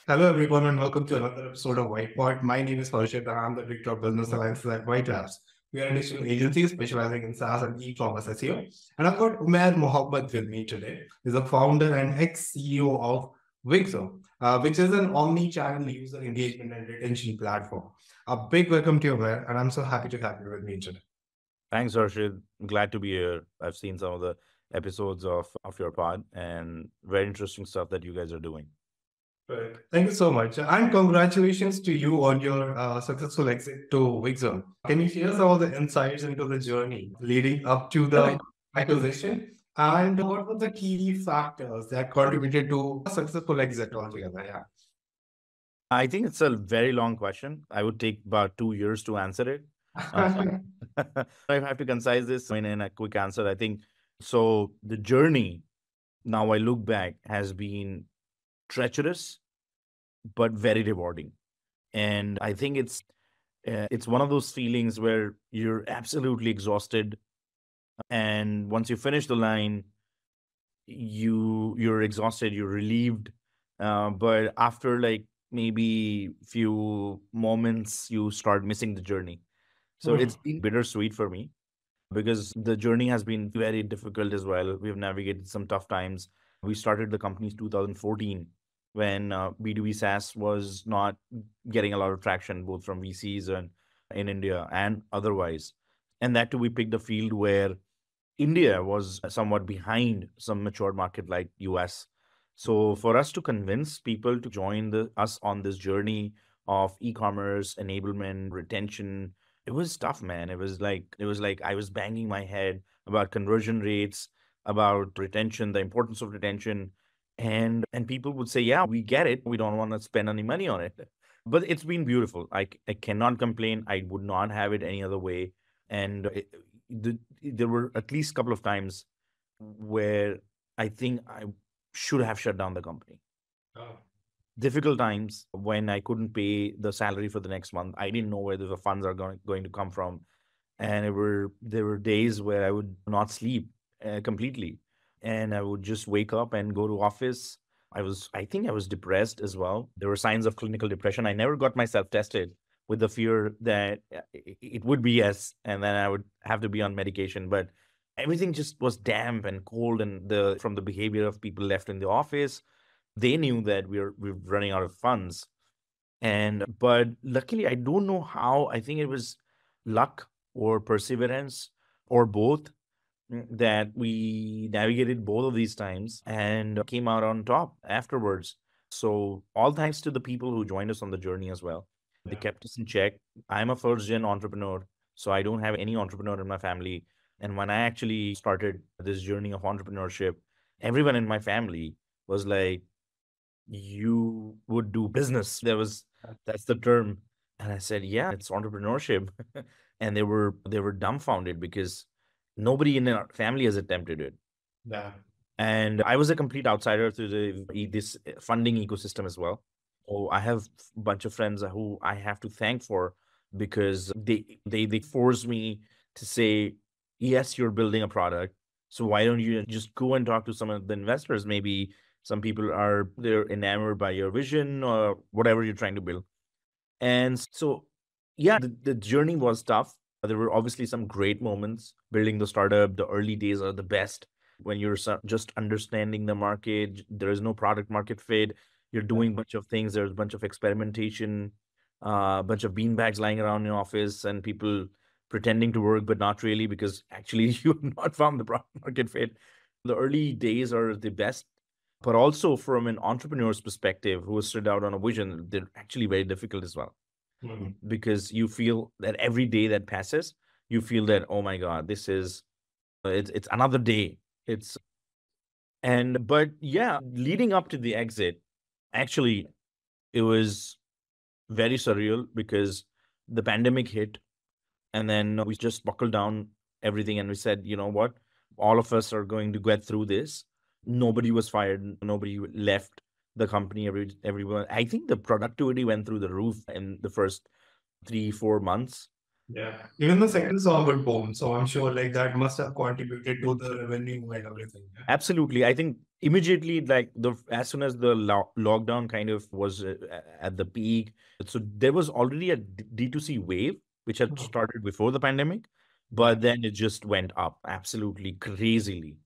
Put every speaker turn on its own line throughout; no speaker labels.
Hello, everyone, and welcome to another episode of WYTPod. My name is Harshit, and I'm the Director of Business Alliances at WYTLABS. We are a digital agency specializing in SaaS and e-commerce SEO. And I've got Umair Mohammed with me today. He's a founder and ex-CEO of Wigzo, which is an omni-channel user engagement and retention platform. A big welcome to you, Umair, and I'm so happy to have you with me today.
Thanks, Harshit. Glad to be here. I've seen some of the episodes of your pod and very interesting stuff that you guys are doing.
Right. Thank you so much. And congratulations to you on your successful exit to Wigzo. Can you share some of the insights into the journey leading up to the acquisition? And what were the key factors that contributed to a successful exit altogether? Yeah.
I think it's a very long question. I would take about 2 years to answer it. Uh, if I have to concise this in a quick answer, I think so. The journey, now I look back, has been treacherous but very rewarding, and I think it's one of those feelings where you're absolutely exhausted, and once you finish the line, you're exhausted, you're relieved, but after like maybe few moments you start missing the journey. So
Hmm.
it's been bittersweet for me because the journey has been very difficult as well. We've navigated some tough times. We started the company in 2014 when B2B SaaS was not getting a lot of traction, both from VCs and in India and otherwise. And that too, we picked a field where India was somewhat behind some mature market like US. So for us to convince people to join us on this journey of e-commerce enablement, retention, it was tough, man. It was like I was banging my head about conversion rates, about retention, the importance of retention. And people would say, yeah, we get it. We don't want to spend any money on it. But it's been beautiful. I cannot complain. I would not have it any other way. And there were at least a couple of times where I think I should have shut down the company.
Oh.
Difficult times when I couldn't pay the salary for the next month. I didn't know where the funds are going to come from. And there were days where I would not sleep completely. And I would just wake up and go to office. I think I was depressed as well. There were signs of clinical depression. I never got myself tested with the fear that it would be yes, and then I would have to be on medication. But everything just was damp and cold, and the from the behavior of people left in the office, they knew that we're running out of funds. And but luckily, I don't know how. I think it was luck or perseverance or both, that we navigated both of these times and came out on top afterwards. So all thanks to the people who joined us on the journey as well. They
Yeah.
kept us in check. I'm a first gen entrepreneur, so I don't have any entrepreneur in my family. And when I actually started this journey of entrepreneurship, everyone in my family was like, you would do business. That's the term. And I said, yeah, it's entrepreneurship. And they were dumbfounded because nobody in our family has attempted it.
Yeah.
And I was a complete outsider to this funding ecosystem as well. So I have a bunch of friends who I have to thank for, because they forced me to say, yes, you're building a product. So why don't you just go and talk to some of the investors? Maybe some people they're enamored by your vision or whatever you're trying to build. And so, yeah, the journey was tough. There were obviously some great moments building the startup. The early days are the best when you're just understanding the market. There is no product market fit. You're doing a bunch of things. There's a bunch of experimentation, a bunch of beanbags lying around in office, and people pretending to work, but not really, because actually you've not found the product market fit. The early days are the best, but also from an entrepreneur's perspective who has stood out on a vision, they're actually very difficult as well,
Mhm.
because you feel that every day that passes, you feel that, oh my God, this is it's another day. It's and but yeah, leading up to the exit, actually, it was very surreal because the pandemic hit, and then we just buckled down everything and we said, you know what, all of us are going to get through this. Nobody was fired, nobody left the company. Everyone, I think the productivity went through the roof in the first 3 4 months.
Yeah. Even the second saw a good boom. So I'm sure like that must have contributed to the revenue and everything. Yeah.
Absolutely. I think immediately, like as soon as the lockdown kind of was at the peak, so there was already a D2C wave which had
Hmm.
started before the pandemic,
Yeah.
but then it just went up absolutely crazily.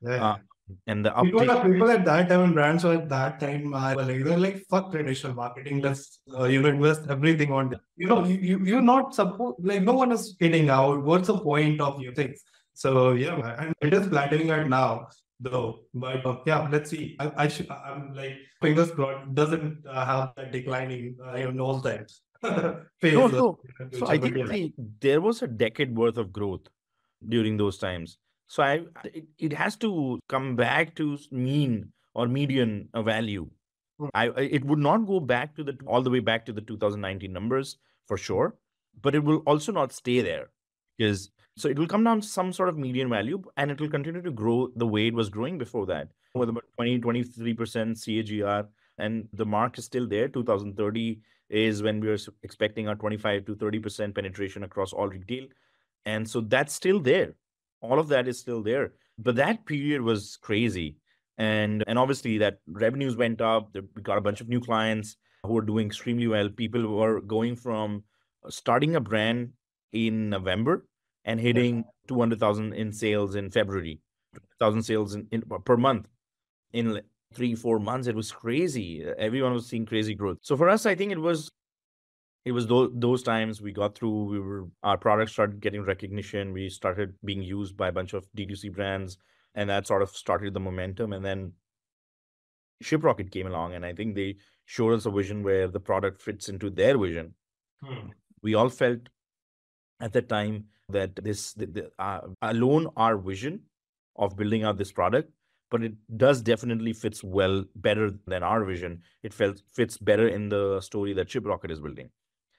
Uh,
Yeah.
and the
People
uptake,
are people at that time and brands were at that time are like they're like fuck traditional marketing. Let's invest everything on this. You're not supposed like no one is getting out. What's the point of your things? So yeah, man, and it is flattening out now though. But yeah, let's see. I'm like fingers crossed doesn't have that declining nose times
no,
phase in the
so
future.
I
But
think,
yeah.
see, there was a decade worth of growth during those times. So it has to come back to mean or median value. It would not go back to the all the way back to the 2019 numbers for sure, but it will also not stay there, because so it will come down to some sort of median value, and it will continue to grow the way it was growing before that, with about 20-23% CAGR, and the mark is still there. 2030 is when we are expecting our 25 to 30% penetration across all retail, and so that's still there. All of that is still there, but that period was crazy. And obviously that revenues went up. We got a bunch of new clients who were doing extremely well. People were going from starting a brand in November and hitting 200,000 in sales in February, 1,000 sales per month in 3-4 months. It was crazy. Everyone was seeing crazy growth. So for us, I think it was those times we got through. Our products started getting recognition. We started being used by a bunch of D2C brands, and that sort of started the momentum. And then Shiprocket came along, and I think they showed us a vision where the product fits into their vision.
Hmm.
We all felt at that time that alone our vision of building out this product, but it does definitely fits well better than our vision. It fits better in the story that Shiprocket is building.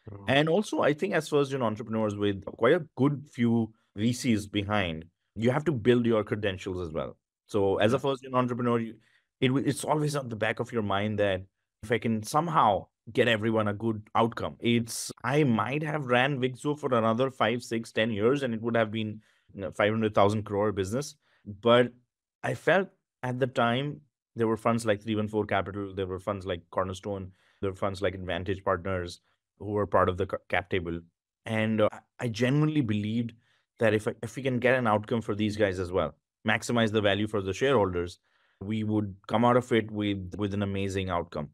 Hmm.
And also, I think as first gen entrepreneurs with quite a good few VCs behind, you have to build your credentials as well. So as a
Yeah.
first gen entrepreneur, it's always on the back of your mind that if I can somehow get everyone a good outcome, I might have ran Wigzo for another 5, 6, 10 years, and it would have been 500,000 crore business. But I felt at the time there were funds like 314 Capital, there were funds like Cornerstone, there were funds like Advantage Partners who were part of the cap table. And I genuinely believed that if we can get an outcome for these guys as well, maximize the value for the shareholders, we would come out of it with an amazing outcome.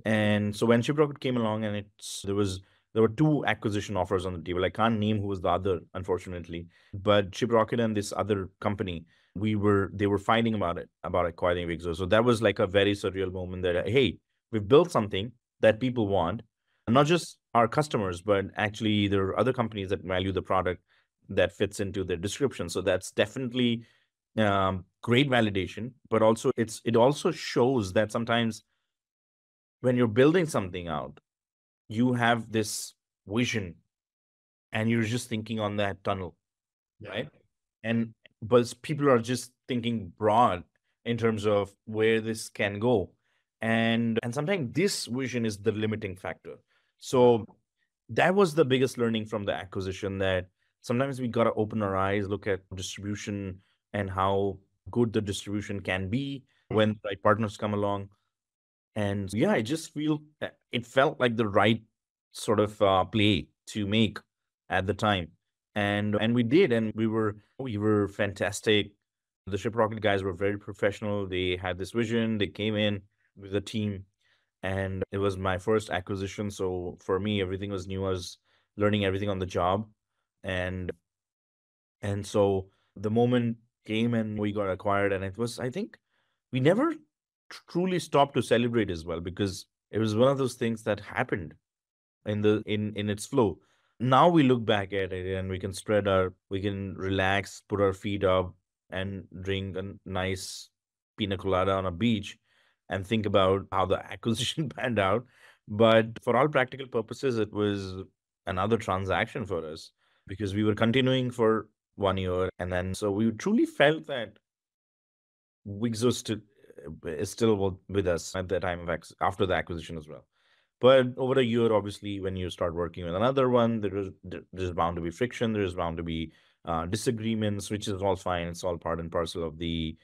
And so when Shiprocket came along, and there were two acquisition offers on the table. I can't name who was the other, unfortunately. But Shiprocket and this other company, they were fighting about acquiring Wigzo. So that was like a very surreal moment that, hey, we've built something that people want, not just our customers, but actually there are other companies that value the product that fits into their description. So that's definitely great validation. But also it also shows that sometimes when you're building something out, you have this vision and you're just thinking on that tunnel,
Yeah.
right? And but people are just thinking broad in terms of where this can go. And sometimes this vision is the limiting factor.
Yeah.
So that was the biggest learning from the acquisition, that sometimes we got to open our eyes, look at distribution and how good the distribution can be when the right partners come along. And yeah, I just feel it felt like the right sort of play to make at the time. And we did, and we were fantastic. The Shiprocket guys were very professional. They had this vision. They came in with a team, and it was my first acquisition. So for me, everything was new. I was learning everything on the job. And and so the moment came and we got acquired, and it was, I think, we never truly stopped to celebrate as well, because it was one of those things that happened in its flow. Now we look back at it and we can relax, put our feet up, and drink a nice pina colada on a beach and think about how the acquisition panned out. But for all practical purposes, it was another transaction for us, because we were continuing for 1 year, and then so we truly felt that Wigzo is still with us at the time of after the acquisition as well. But over a year, obviously, when you start working with another one, there's bound to be friction. There's bound to be disagreements, which is all fine. It's all part and parcel of the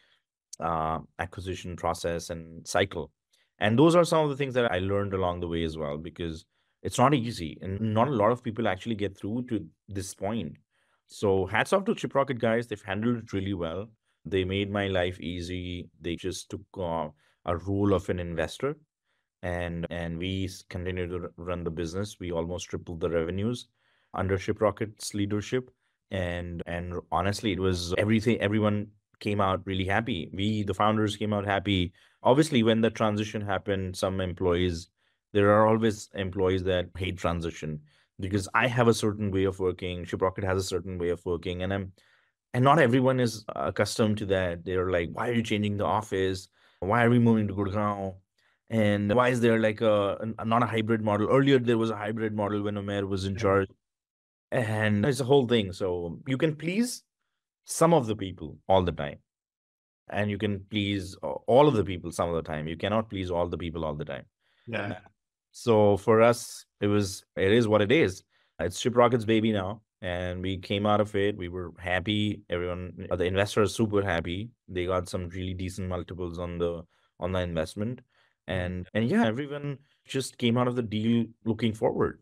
acquisition process and cycle. And those are some of the things that I learned along the way as well, because it's not easy and not a lot of people actually get through to this point. So hats off to Shiprocket guys. They've handled it really well. They made my life easy. They just took a role of an investor, and we continue to run the business. We almost tripled the revenues under Shiprocket's leadership, and honestly, it was everything. Everyone came out really happy. We, the founders, came out happy. Obviously, when the transition happened, some employees, there are always employees that hate transition because I have a certain way of working. Shiprocket has a certain way of working, and not everyone is accustomed to that. They're like, why are you changing the office? Why are we moving to Gurgaon? And why is there like not a hybrid model? Earlier, there was a hybrid model when Umair was in charge, and it's a whole thing. So you can please some of the people all the time, and you can please all of the people some of the time. You cannot please all the people all the time.
Yeah.
So for us, it is what it is. It's Shiprocket's baby now, and we came out of it. We were happy. Everyone, the investors, super happy. They got some really decent multiples on the investment, and yeah, everyone just came out of the deal looking forward.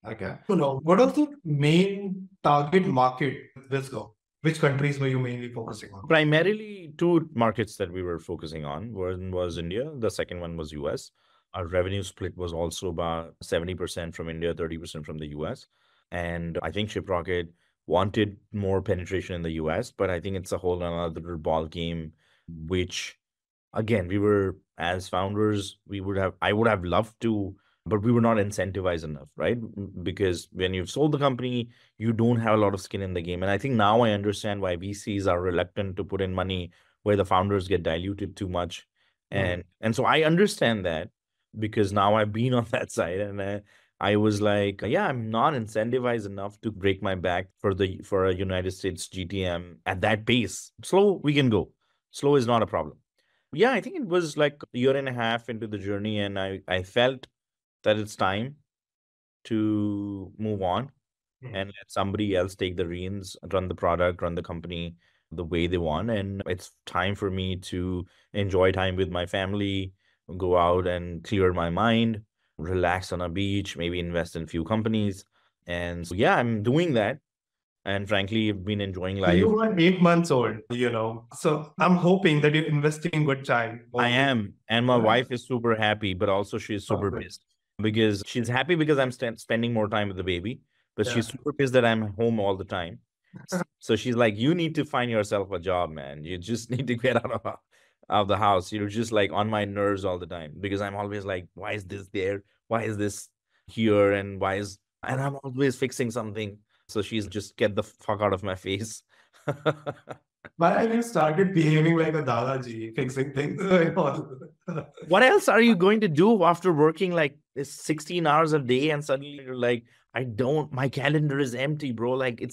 Okay. So now, what was the main target market with Wigzo? Which countries were you mainly focusing on?
Primarily two markets that we were focusing on. One was India, the second one was US. Our revenue split was also about 70% from India, 30% from the US. And I think Shiprocket wanted more penetration in the US, but I think it's a whole another ball game, which again, we were, as founders, I would have loved to, but we were not incentivized enough, right? Because when you've sold the company, you don't have a lot of skin in the game. And I think now I understand why VCs are reluctant to put in money where the founders get diluted too much. And so I understand that, because now I've been on that side, and I was like, yeah, I'm not incentivized enough to break my back for a United States GTM at that pace. Slow, we can go. Slow is not a problem. Yeah, I think it was like a year and a half into the journey, and I felt that it's time to move on and let somebody else take the reins, run the product, run the company the way they want. And it's time for me to enjoy time with my family, go out and clear my mind, relax on a beach, maybe invest in a few companies. And so, yeah, I'm doing that. And frankly, I've been enjoying
So you
life.
were 8 months old, So I'm hoping that you're investing good time.
I am. And my wife is super happy, but also she's super pissed because she's happy because I'm spending more time with the baby, but she's super pissed that I'm home all the time. So she's like, you need to find yourself a job, man. You just need to get out of the house. You're just like on my nerves all the time because I'm always like, why is this there? Why is this here? And I'm always fixing something. So she's just get the fuck out of my face.
But I just started behaving like a Dadaji, fixing things.
What else are you going to do after working like 16 hours a day and suddenly you're like, my calendar is empty, bro. Like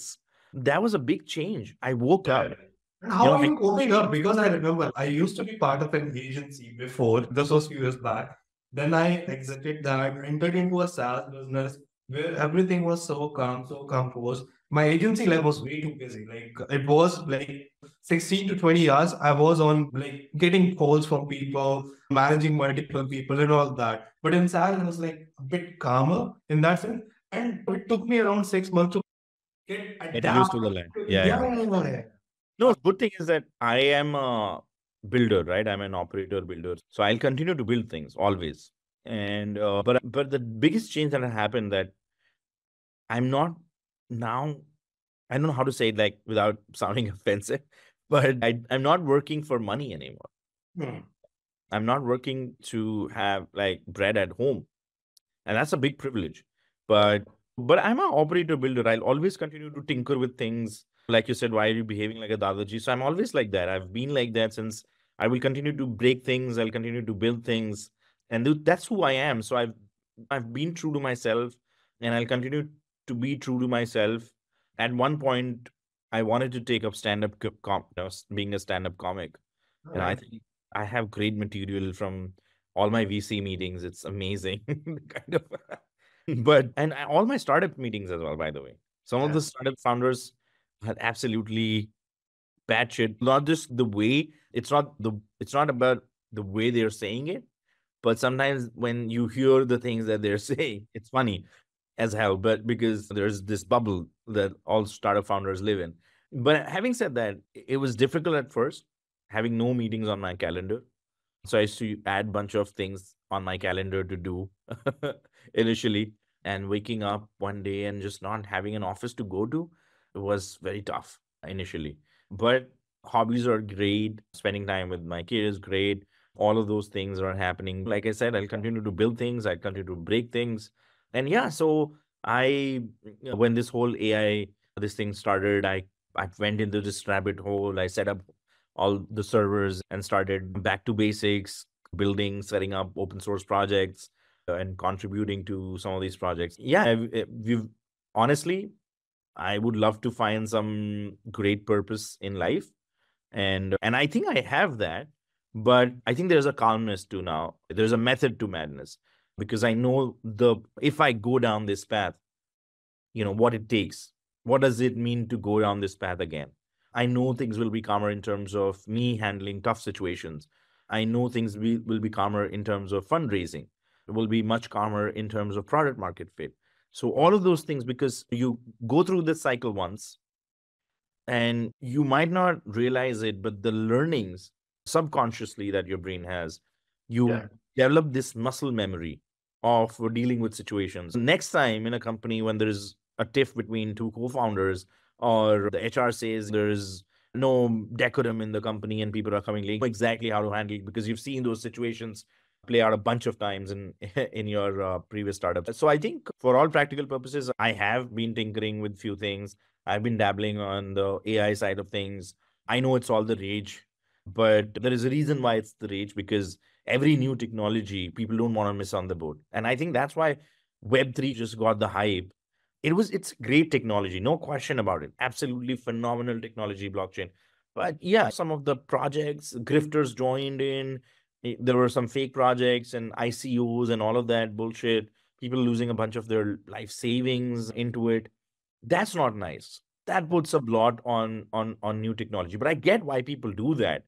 that was a big change. I woke up,
And how are you coping up? Because I remember I used to be part of an agency before. This was a few years back. Then I exited that, entered into a SaaS business where everything was so calm, so composed. My agency life was way too busy. Like it was like 16 to 20 hours. I was on like getting calls from people, managing multiple people and all that. But in SaaS, it was like a bit calmer in that sense. And it took me around 6 months to get
get used to the land. Yeah, yeah.
yeah.
No, good thing is that I am a builder, right? I'm an operator builder. So I'll continue to build things always. And but the biggest change that happened that I'm not now, I don't know how to say it like without sounding offensive, but I'm not working for money anymore. I'm not working to have like bread at home. And that's a big privilege. But I'm an operator builder. I'll always continue to tinker with things. Like you said, why are you behaving like a Dadaji? So I'm always like that. I've been like that since. I will continue to break things. I'll continue to build things. And that's who I am. So I've been true to myself, and I'll continue to be true to myself. At one point, I wanted to take up stand-up being a stand-up comic. I think I have great material from all my VC meetings. It's amazing. kind of. All my startup meetings as well, by the way. Some of the startup founders are absolutely batshit. Not just the way, it's not about the way they're saying it, but sometimes when you hear the things that they're saying, it's funny as hell, but because there's this bubble that all startup founders live in. But having said that, it was difficult at first, having no meetings on my calendar. So I used to add bunch of things on my calendar to do initially, and waking up one day and just not having an office to go to, it was very tough initially. But hobbies are great. Spending time with my kids is great. All of those things are happening. Like I said, I'll continue to build things. I continue to break things. And yeah, so when this whole AI, this thing started, I went into this rabbit hole. I set up all the servers and started back to basics, building, setting up open source projects, and contributing to some of these projects. Yeah, we've honestly, I would love to find some great purpose in life, and I think I have that. But I think there's a calmness to now. There's a method to madness because I know the if I go down this path, what it takes. What does it mean to go down this path again? I know things will be calmer in terms of me handling tough situations. I know things will be calmer in terms of fundraising. It will be much calmer in terms of product market fit. So all of those things, because you go through this cycle once and you might not realize it, but the learnings subconsciously that your brain has, you develop this muscle memory of dealing with situations. Next time in a company when there is a tiff between two co-founders, or the HR says there's no decorum in the company and people are coming late, exactly how to handle it because you've seen those situations play out a bunch of times in in your previous startup. So I think for all practical purposes, I have been tinkering with few things. I've been dabbling on the AI side of things. I know it's all the rage, but there is a reason why it's the rage because every new technology, people don't want to miss on the boat. And I think that's why Web3 just got the hype. It's great technology, no question about it. Absolutely phenomenal technology, blockchain. But yeah, some of the projects, grifters joined in. There were some fake projects and ICOs and all of that bullshit. People losing a bunch of their life savings into it. That's not nice. That puts a blot on new technology. But I get why people do that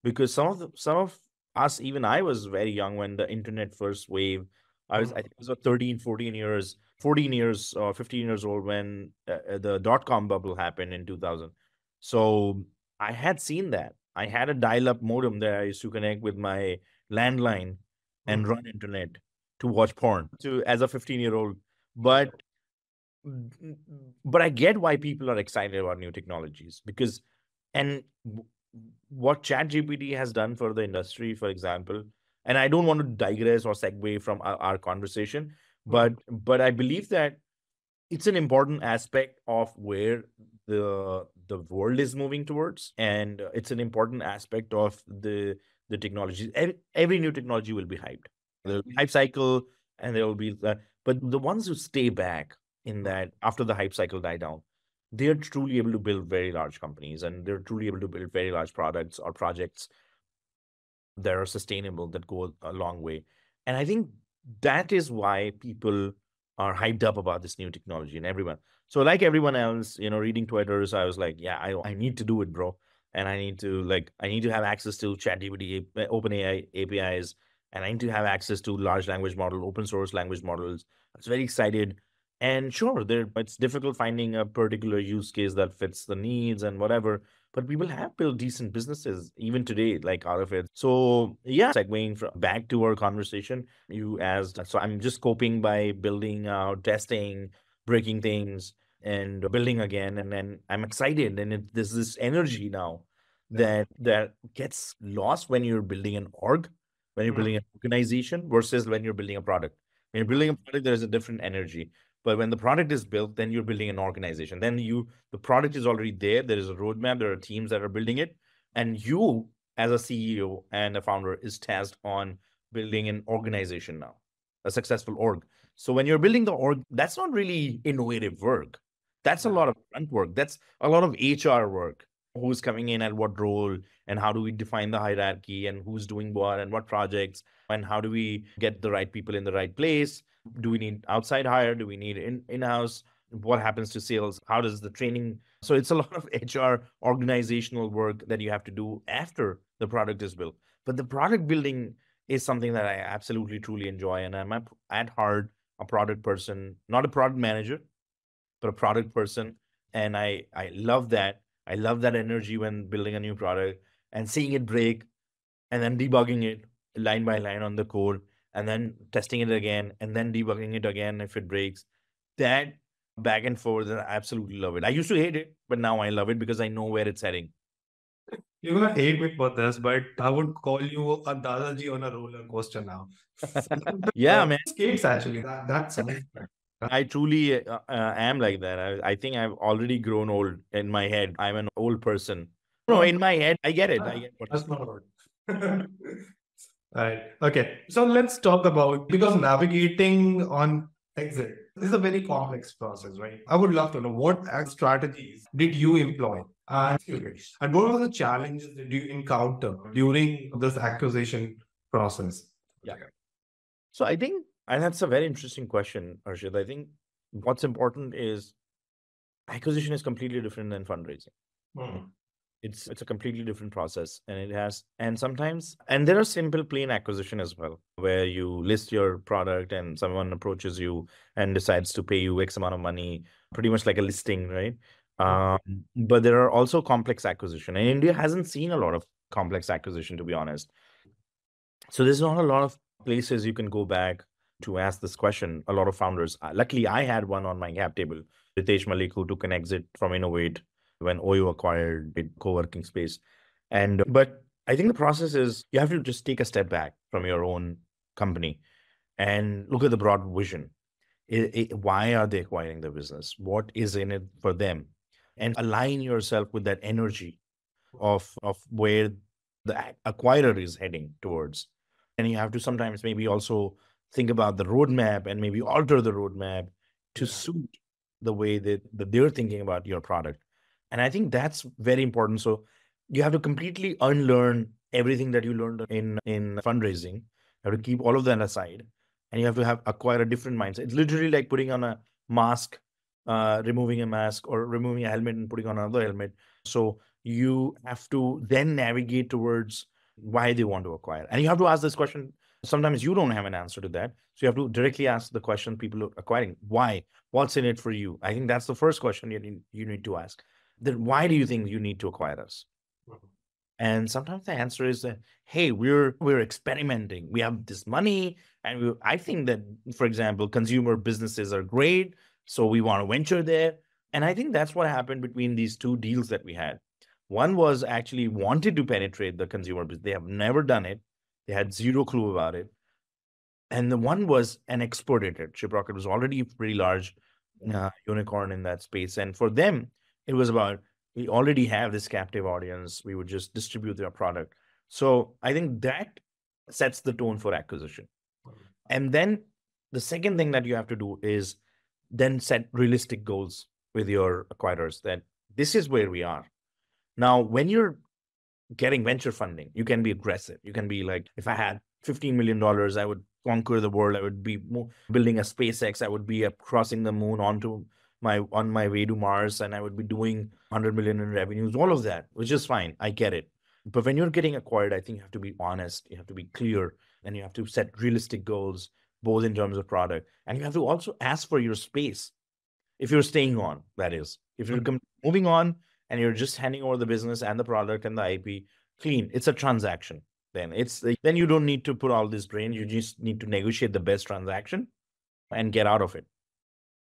because some of us, even I was very young when the internet first wave. I think I was 13, 14 years, 14 years or 15 years old when the dot-com bubble happened in 2000. So I had seen that. I had a dial-up modem that I used to connect with my landline and run internet to watch porn to as a 15-year-old. But but I get why people are excited about new technologies because, and what ChatGPT has done for the industry, for example, and I don't want to digress or segue from our conversation, but I believe that it's an important aspect of where the world is moving towards, and it's an important aspect of the technology. Every new technology will be hyped. There'll be hype cycle, and there will be that. But the ones who stay back in that after the hype cycle die down, they're truly able to build very large companies, and they're truly able to build very large products or projects that are sustainable, that go a long way. And I think that is why people are hyped up about this new technology and everyone. So like everyone else, reading Twitters, I was like, yeah, I need to do it, bro. And I need to have access to ChatGPT, OpenAI APIs, and I need to have access to large language model, open source language models. I was very excited. And sure, it's difficult finding a particular use case that fits the needs and whatever, but people have built decent businesses even today, like out of it. So yeah, segueing back to our conversation, you asked. So I'm just coping by building out, testing, breaking things, and building again. And then I'm excited, and there's this energy now that gets lost when you're building an org, when you're building an organization versus when you're building a product. When you're building a product, there is a different energy. But when the product is built, then you're building an organization. Then the product is already there. There is a roadmap. There are teams that are building it. And you, as a CEO and a founder, is tasked on building an organization now, a successful org. So when you're building the org, that's not really innovative work. That's a lot of grunt work. That's a lot of HR work. who's coming in at what role, and how do we define the hierarchy, and who's doing what and what projects, and how do we get the right people in the right place? Do we need outside hire? Do we need in-house? What happens to sales? How does the training? So it's a lot of HR organizational work that you have to do after the product is built. But the product building is something that I absolutely truly enjoy. And I'm at heart a product person, not a product manager, but a product person. And I love that. I love that energy when building a new product and seeing it break and then debugging it line by line on the code and then testing it again and then debugging it again if it breaks. That back and forth, I absolutely love it. I used to hate it, but now I love it because I know where it's heading.
You're gonna hate me for this, but I would call you a Dadaji on a roller coaster now.
Yeah, man.
Skates actually. That's
I truly am like that. I think I've already grown old in my head. I'm an old person. No, in my head, I get it. I get what
that's not old. Right. Okay. So let's talk about, because navigating on exit is a very complex process, right? I would love to know what strategies did you employ? And what were the challenges that you encounter during this acquisition process?
Yeah. So I think, and that's a very interesting question, Harshit. I think what's important is acquisition is completely different than fundraising. It's a completely different process, and it has, and sometimes, and there are simple plain acquisition as well, where you list your product and someone approaches you and decides to pay you X amount of money, pretty much like a listing, right? But there are also complex acquisition, and India hasn't seen a lot of complex acquisition, to be honest. So there's not a lot of places you can go back to ask this question. A lot of founders, luckily I had one on my cap table, Ritesh Malik, who took an exit from Innovate when OYO acquired a co-working space. But I think the process is you have to just take a step back from your own company and look at the broad vision. Why are they acquiring the business? What is in it for them? And align yourself with that energy of where the acquirer is heading towards. And you have to sometimes maybe also think about the roadmap and maybe alter the roadmap to suit the way that they're thinking about your product. And I think that's very important. So you have to completely unlearn everything that you learned in fundraising. You have to keep all of that aside, and you have to acquire a different mindset. It's literally like putting on a mask, removing a mask, or removing a helmet and putting on another helmet. So you have to then navigate towards why they want to acquire. And you have to ask this question. Sometimes you don't have an answer to that. So you have to directly ask the question people are acquiring. Why? What's in it for you? I think that's the first question you need to ask. Then why do you think you need to acquire us? And sometimes the answer is that, hey, we're experimenting. We have this money, and I think that, for example, consumer businesses are great, so we want to venture there. And I think that's what happened between these two deals that we had. One was actually wanted to penetrate the consumer business. They have never done it. They had zero clue about it. And the one was an exported it. Shiprocket was already a pretty large unicorn in that space. And for them, it was about, we already have this captive audience. We would just distribute their product. So I think that sets the tone for acquisition. And then the second thing that you have to do is then set realistic goals with your acquirers that this is where we are. Now, when you're getting venture funding, you can be aggressive. You can be like, if I had $15 million, I would conquer the world. I would be building a SpaceX. I would be crossing the moon on my way to Mars, and I would be doing 100 million in revenues, all of that, which is fine. I get it. But when you're getting acquired, I think you have to be honest. You have to be clear, and you have to set realistic goals, both in terms of product. And you have to also ask for your space. If you're staying on, that is. If you're moving on and you're just handing over the business and the product and the IP, clean. It's a transaction. Then you don't need to put all this brain. You just need to negotiate the best transaction and get out of it.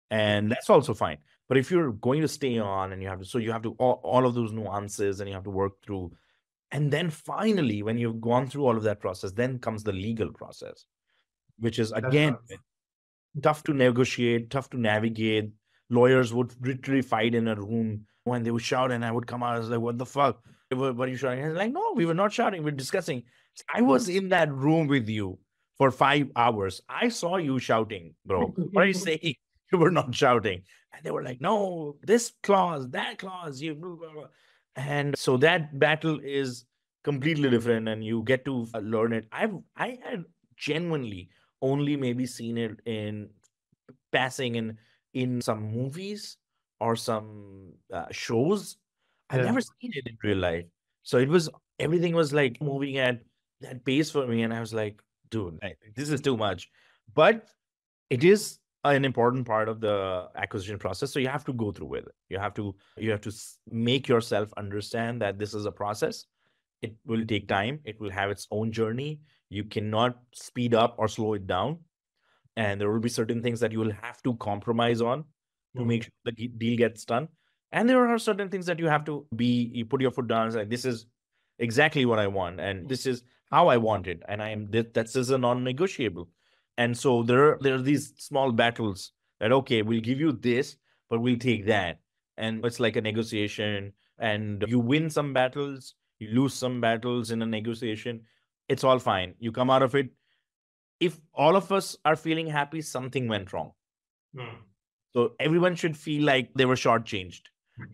And that's also fine. But if you're going to stay on and you have to all of those nuances, and you have to work through. And then finally, when you've gone through all of that process, then comes the legal process, which is again tough to negotiate, tough to navigate. Lawyers would literally fight in a room when they would shout, and I would come out as like, what the fuck? What are you shouting? And like, no, we were not shouting. We're discussing. I was in that room with you for 5 hours. I saw you shouting, bro. What are you saying? You were not shouting. And they were like, no, this clause, that clause, you blah, blah, blah. And so that battle is completely different, and you get to learn it. I had genuinely only maybe seen it in passing in some movies or some shows. I've
Yeah.
never seen it in real life. So it was everything was like moving at that pace for me, and I was like, dude, this is too much. But it is an important part of the acquisition process, so you have to go through with it. You have to make yourself understand that this is a process. It will take time, it will have its own journey. You cannot speed up or slow it down, and there will be certain things that you will have to compromise on to make sure the deal gets done. And there are certain things that you put your foot down and say, this is exactly what I want, and this is how I want it, and that's a non-negotiable. And so there are these small battles that, okay, we'll give you this, but we'll take that. And it's like a negotiation, and you win some battles, you lose some battles in a negotiation. It's all fine. You come out of it. If all of us are feeling happy, something went wrong. So everyone should feel like they were shortchanged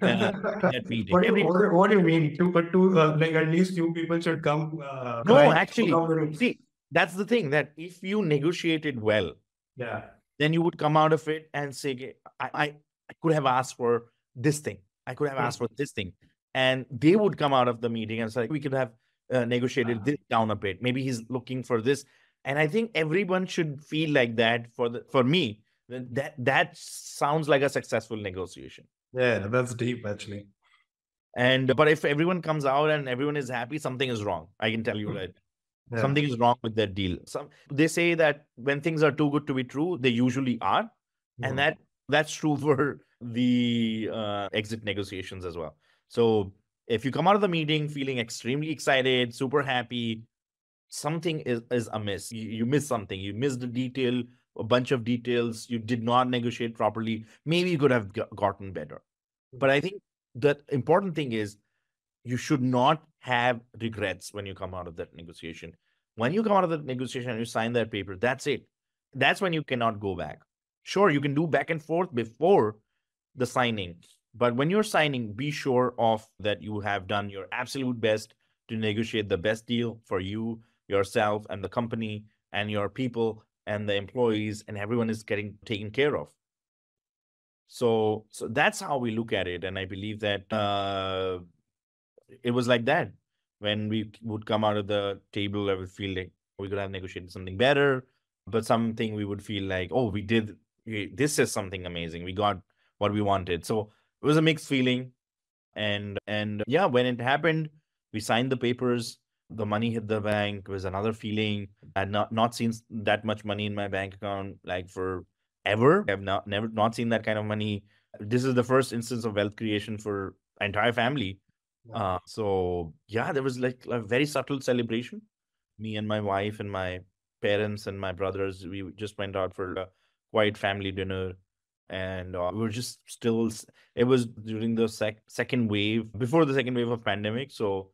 in that meeting.
What do you mean? Like at least two people should come
No,
crying.
actually, see, that's the thing, that if you negotiated well,
Yeah.
then you would come out of it and say, "Okay, I could have asked for this thing. I could have asked for this thing." And they would come out of the meeting and say, like, we could have negotiated this down a bit. Maybe he's looking for this. And I think everyone should feel like that for me. That sounds like a successful negotiation.
Yeah, that's deep actually.
And but if everyone comes out and everyone is happy, something is wrong. I can tell you that.
Yeah.
Something is wrong with that deal. They say that when things are too good to be true, they usually are, and that's true for the exit negotiations as well. So if you come out of the meeting feeling extremely excited, super happy, something is amiss. You miss something. You missed a detail, a bunch of details. You did not negotiate properly. Maybe you could have gotten better. But I think the important thing is you should not have regrets when you come out of that negotiation. When you come out of that negotiation and you sign that paper, that's it. That's when you cannot go back. Sure, you can do back and forth before the signing, but when you're signing, be sure of that you have done your absolute best to negotiate the best deal for you, yourself, and the company, and your people, and the employees, and everyone is getting taken care of. So that's how we look at it, and I believe that it was like that. When we would come out of the table, I would feel like we could have negotiated something better, but something we would feel like, oh, this is something amazing. We got what we wanted. So it was a mixed feeling. And yeah, when it happened, we signed the papers, the money hit the bank. It was another feeling. I had not seen that much money in my bank account like for ever. I've never not seen that kind of money. This is the first instance of wealth creation for entire family. So yeah, there was like a very subtle celebration. Me and my wife and my parents and my brothers, we just went out for a quiet family dinner, and we were just still. It was during the second wave, before the second wave of pandemic. So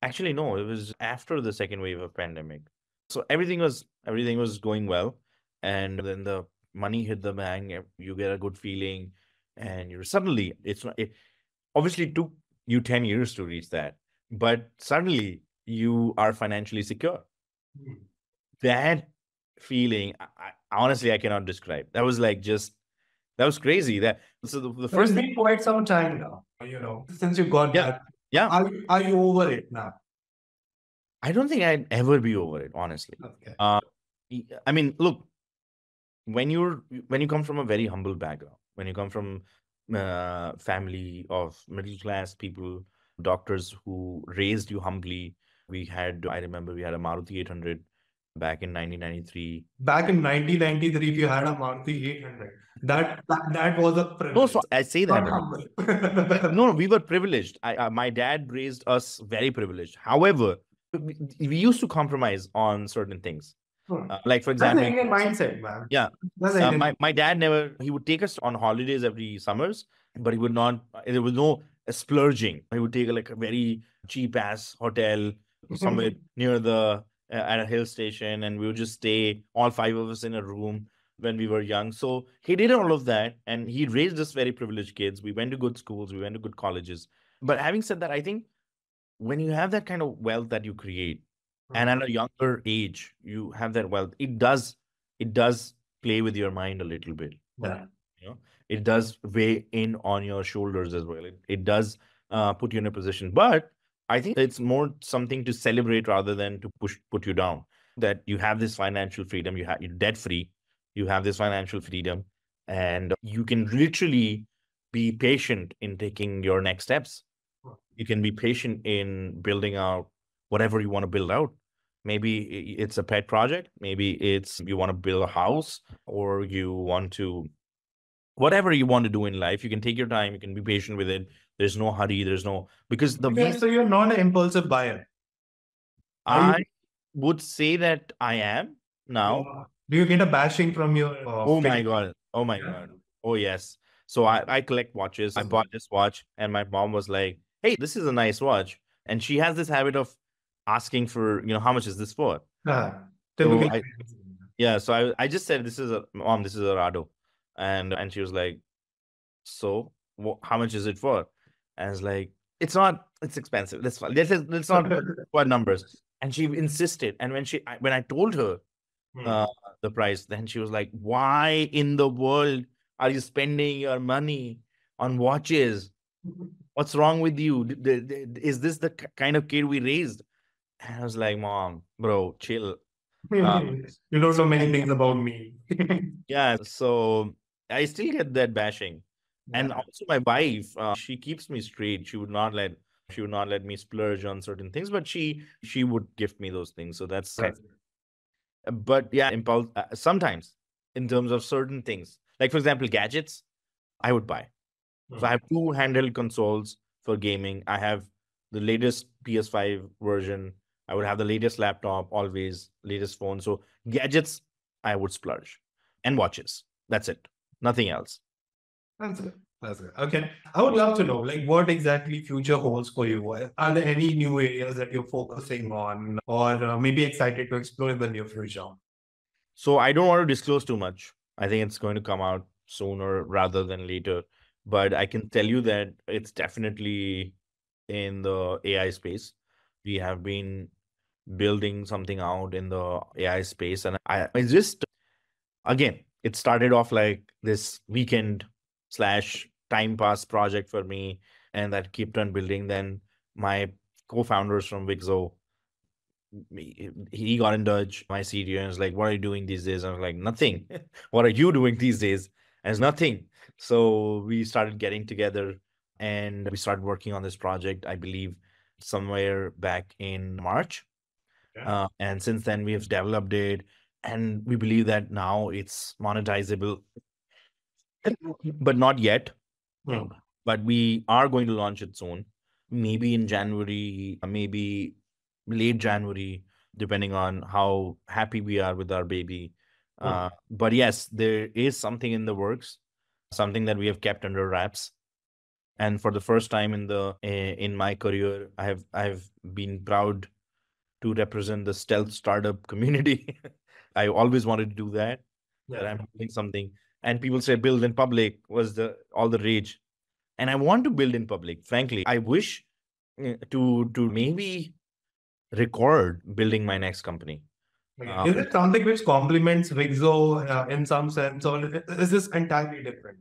actually, no, it was after the second wave of pandemic. So everything was going well, and then the money hit the bank. You get a good feeling, and you're suddenly it's not. Obviously it took you 10 years to reach that, but suddenly you are financially secure. That feeling, honestly, I cannot describe. That was like that was crazy. So the
So it's
first thing,
been quite some time now, since you got
yeah,
that.
yeah.
Are you over it now?
I don't think I'd ever be over it, honestly.
Okay.
I mean, look, when you come from a very humble background, when you come from family of middle class people, doctors who raised you humbly. I remember we had a Maruti 800 back in 1993.
Back in 1993, if you had a Maruti 800, that was a
No,
privilege.
so I say that.
Not humble.
No, we were privileged. My dad raised us very privileged. However, we used to compromise on certain things. Like, for
That's the
example,
Indian mindset, man.
yeah,
That's the Indian.
my dad he would take us on holidays every summers, but he would not, there was no splurging. He would take like a very cheap ass hotel somewhere near at a hill station, and we would just stay, all five of us in a room. when we were young. So he did all of that, and he raised us very privileged kids. We went to good schools, we went to good colleges. But having said that, I think when you have that kind of wealth that you create, and at a younger age you have that wealth, it does play with your mind a little bit.
Yeah.
You know, it does weigh in on your shoulders as well. It does put you in a position, but I think it's more something to celebrate rather than to put you down. That you have this financial freedom, you're debt free, you have this financial freedom, and you can literally be patient in taking your next steps. You can be patient in building out whatever you want to build out. Maybe it's a pet project, maybe it's you want to build a house, or you want to, whatever you want to do in life, you can take your time, you can be patient with it. There's no hurry, there's no, because the
Okay, so you're not an impulsive buyer. Are you?
I would say that I am now.
Do you get a bashing from your
Oh my
family?
God. Oh my
Yeah.
God. Oh yes. So I collect watches. I bought this watch and my mom was like, "Hey, this is a nice watch." And she has this habit of asking for, how much is this for?
Uh,
So
Typically.
yeah, so I just said, "This is a mom, this is a Rado." And she was like, "So, how much is it for?" And it's like, it's expensive. Let's fine. Let's not put numbers. And she insisted. And when I told her uh, the price, then she was like, "Why in the world are you spending your money on watches? What's wrong with you? Is this the kind of kid we raised?" And I was like, "Mom, bro, chill." Uh,
You don't know many things about me.
yeah, so I still get that bashing. And
Yeah.
also my wife, she keeps me straight. She would not let me splurge on certain things, but she would gift me those things. So that's
Right.
but yeah, impulse sometimes in terms of certain things. Like for example, gadgets, I would buy. So I have two handheld consoles for gaming. I have the latest PS5 version. I would have the latest laptop, always latest phone. So gadgets, I would splurge. And watches. That's it. Nothing else.
That's it. That's it. Okay. I would love to know, like, what exactly future holds for you. Are there any new areas that you're focusing on, or maybe excited to explore in the near future?
So I don't want to disclose too much. I think it's going to come out sooner rather than later. But I can tell you that it's definitely in the AI space. We have been building something out in the AI space. And I just, again, it started off like this weekend slash time pass project for me. And that kept on building. Then my co-founders from Wigzo, he got in touch, my CTO, and was like, "What are you doing these days?" I was like, "Nothing." "What are you doing these days?" And it's nothing. So we started getting together and we started working on this project, I believe, somewhere back in March.
Yeah.
And since then, we have developed it, and we believe that now it's monetizable, but not yet.
Hmm.
But we are going to launch it soon, maybe in January, maybe late January, depending on how happy we are with our baby.
Hmm.
But yes, there is something in the works, something that we have kept under wraps. And for the first time in my career, I've been proud to represent the stealth startup community. I always wanted to do that. That
Yeah.
I'm doing something, and people say build in public was the all the rage, and I want to build in public. Frankly, I wish to maybe record building my next company.
Okay. Is it something which complements Wigzo in some sense, or is this entirely different?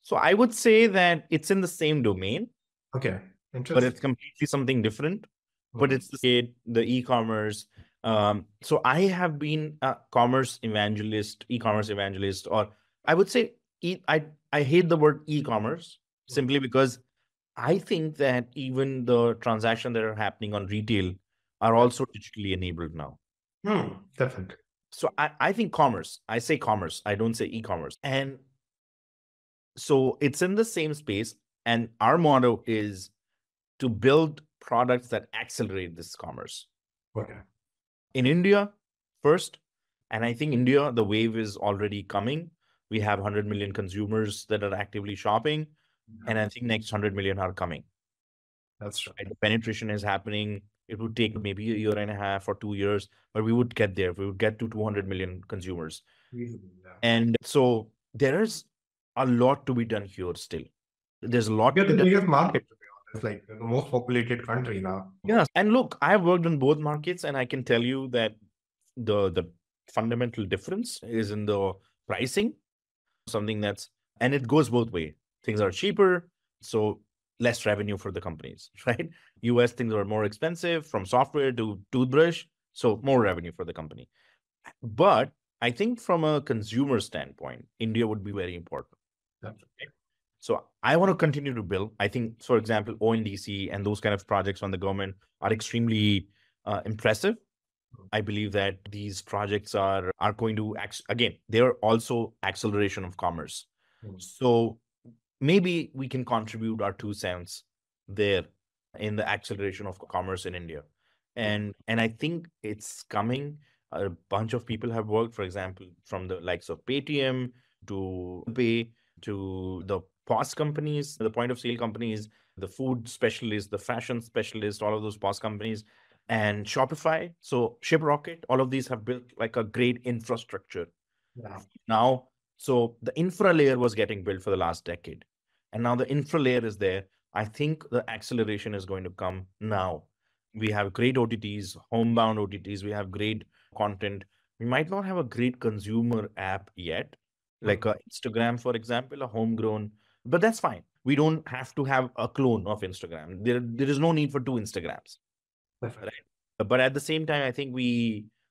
So I would say that it's in the same domain,
Okay.
but
Interesting.
it's completely something different. But
Hmm.
it's the e-commerce. So I have been a commerce evangelist, e-commerce evangelist, or I would say I hate the word e-commerce simply because I think that even the transactions that are happening on retail are also digitally enabled now.
Definitely.
So I think commerce, I say commerce, I don't say e-commerce. And so it's in the same space. And our motto is to build products that accelerate this commerce
Okay.
in India first. And I think India, the wave is already coming. We have 100 million consumers that are actively shopping. And I think next 100 million are coming.
That's true.
Right? The penetration is happening. It would take maybe a year and a half or 2 years, but we would get there. We would get to 200 million consumers.
Easily, yeah.
And so there is a lot to be done here still. There's a lot
You're
to be
the
done.
biggest market, to be honest, like the most populated country now.
Yes. And look, I have worked in both markets, and I can tell you that the fundamental difference is in the pricing, something that's, and it goes both way. Things are cheaper, so less revenue for the companies, right? US things are more expensive, from software to toothbrush, so more revenue for the company. But I think from a consumer standpoint, India would be very important.
That's okay.
So I want to continue to build. I think, for example, ONDC and those kind of projects on the government are extremely impressive. I believe that these projects are going to again, they are also acceleration of commerce.
Mm.
So maybe we can contribute our 2 cents there in the acceleration of commerce in India. And I think it's coming. A bunch of people have worked, for example, from the likes of Paytm to Pay to the POS companies, the point of sale companies, the food specialists, the fashion specialists, all of those POS companies, and Shopify. So Shiprocket, all of these have built like a great infrastructure
Yeah.
now. So the infra layer was getting built for the last decade. And now the infra layer is there. I think the acceleration is going to come now. We have great OTTs, homebound OTTs. We have great content. We might not have a great consumer app yet, like a Instagram, for example, a homegrown, but that's fine. We don't have to have a clone of Instagram. There is no need for two Instagrams,
Definitely.
right? But at the same time, I think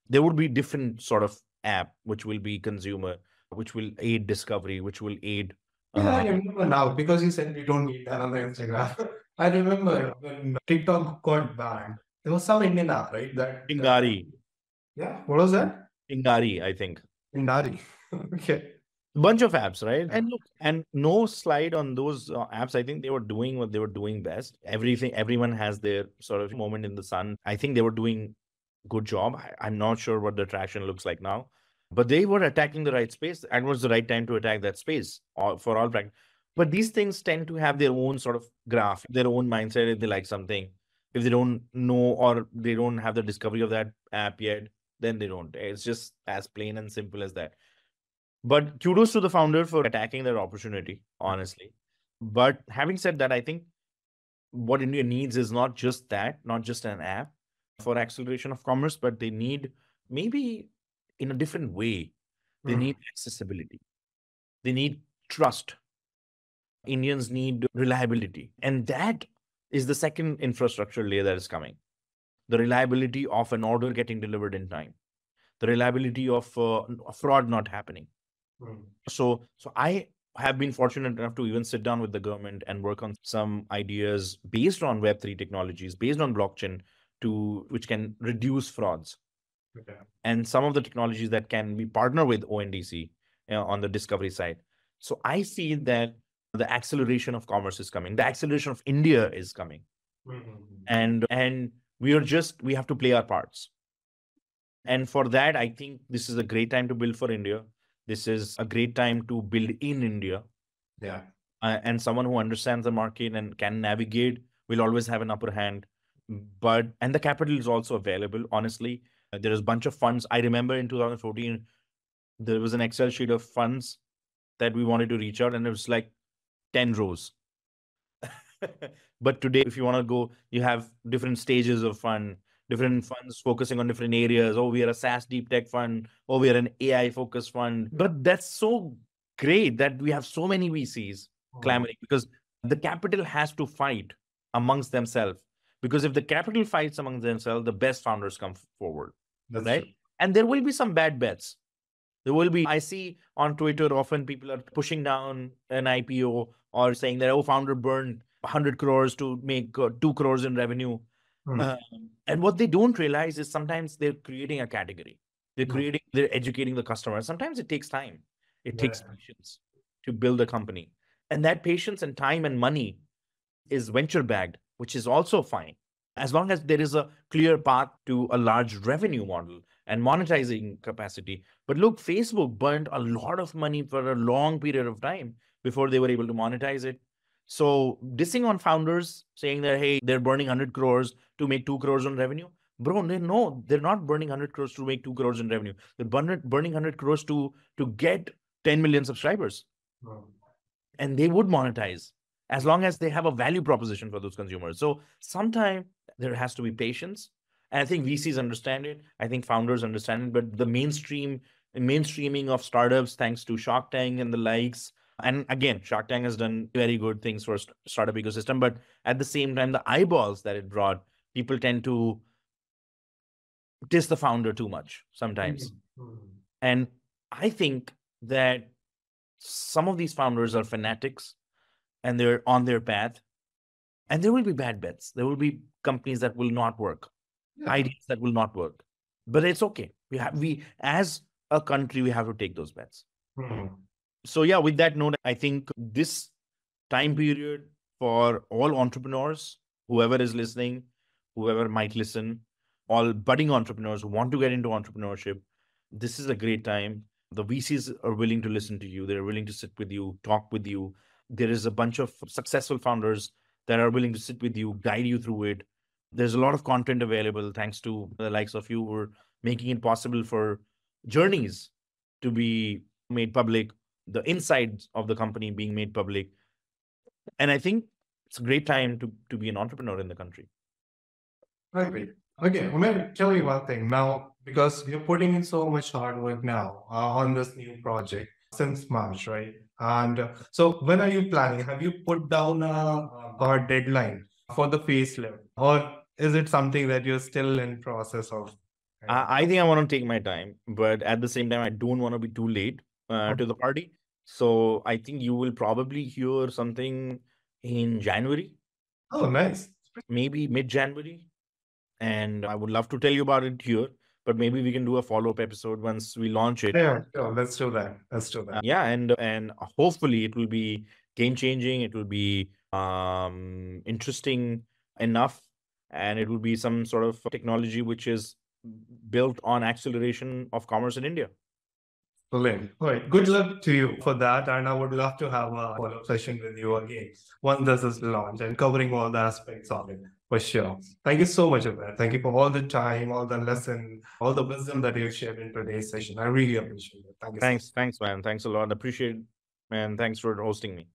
there would be different sort of app which will be consumer, which will aid discovery, which will aid.
Yeah, I remember now because you said we don't need another Instagram. I remember when TikTok got banned, there was some Indian app, right?
Pingari,
Yeah, what was that?
Pingari, I think.
Indari. Okay.
Bunch of apps, right? And look, and no slide on those apps. I think they were doing what they were doing best. Everything, everyone has their sort of moment in the sun. I think they were doing good job. I'm not sure what the traction looks like now, but they were attacking the right space, and was the right time to attack that space for all practice. But these things tend to have their own sort of graph, their own mindset. If they like something, if they don't know or they don't have the discovery of that app yet, then they don't. It's just as plain and simple as that. But kudos to the founder for attacking that opportunity, honestly. But having said that, I think what India needs is not just that, not just an app for acceleration of commerce, but they need maybe in a different way. They need accessibility. They need trust. Indians need reliability. And that is the second infrastructure layer that is coming. The reliability of an order getting delivered in time. The reliability of fraud not happening. So I have been fortunate enough to even sit down with the government and work on some ideas based on Web3 technologies, based on blockchain, which can reduce frauds.
Okay.
And some of the technologies that can be partner with ONDC on the discovery side. So I see that the acceleration of commerce is coming. The acceleration of India is coming. And we have to play our parts. And for that, I think this is a great time to build for India. This is a great time to build in India.
Yeah.
And someone who understands the market and can navigate will always have an upper hand. And the capital is also available, honestly. There is a bunch of funds. I remember in 2014, there was an Excel sheet of funds that we wanted to reach out, and it was like 10 rows. But today, if you want to go, you have different stages of fund, different funds focusing on different areas. Oh, we are a SaaS deep tech fund. Oh, we are an AI focused fund. But that's so great that we have so many VCs clamoring, because the capital has to fight amongst themselves. Because if the capital fights among themselves, the best founders come forward.
That's
right?
true.
And there will be some bad bets. There will be, I see on Twitter often people are pushing down an IPO or saying that, oh, founder burned 100 crores to make 2 crores in revenue. And what they don't realize is sometimes they're creating a category. They're educating the customer. Sometimes it takes time. It takes patience to build a company. And that patience and time and money is venture backed, which is also fine, as long as there is a clear path to a large revenue model and monetizing capacity. But look, Facebook burned a lot of money for a long period of time before they were able to monetize it. So dissing on founders, saying that, hey, they're burning 100 crores to make 2 crores on revenue, Bro, they're not burning 100 crores to make 2 crores in revenue. They're burning 100 crores to get 10 million subscribers. And they would monetize as long as they have a value proposition for those consumers. So sometimes there has to be patience. And I think VCs understand it. I think founders understand it. But the mainstreaming of startups, thanks to Shark Tank and the likes. And again, Shark Tank has done very good things for startup ecosystem. But at the same time, the eyeballs that it brought, people tend to diss the founder too much sometimes. And I think that some of these founders are fanatics and they're on their path. And there will be bad bets. There will be companies that will not work, ideas that will not work. But it's okay. We as a country, we have to take those bets. So yeah, with that note, I think this time period for all entrepreneurs, whoever is listening, whoever might listen, all budding entrepreneurs who want to get into entrepreneurship, this is a great time. The VCs are willing to listen to you. They're willing to sit with you, talk with you. There is a bunch of successful founders that are willing to sit with you, guide you through it. There's a lot of content available thanks to the likes of you who are making it possible for journeys to be made public, the insides of the company being made public. And I think it's a great time to be an entrepreneur in the country.
Right. Okay, Umair, tell me one thing now, because you're putting in so much hard work now on this new project since March, right? And so when are you planning? Have you put down a deadline for the facelift, or is it something that you're still in process of?
I think I want to take my time, but at the same time, I don't want to be too late to the party. So I think you will probably hear something in January.
Oh, nice.
Maybe mid-January. And I would love to tell you about it here, but maybe we can do a follow-up episode once we launch it.
Yeah, sure. Let's do that. Let's do that.
Yeah, and hopefully it will be game-changing. It will be interesting enough, and it will be some sort of technology which is built on acceleration of commerce in India.
Brilliant. All right. Good luck to you for that. And I would love to have a follow-up session with you again once this is launched and covering all the aspects of it for sure. Thank you so much, Umair. Thank you for all the time, all the lesson, all the wisdom that you've shared in today's session. I really appreciate it. Thank you.
Thanks, man. Thanks a lot. Appreciate it. And thanks for hosting me.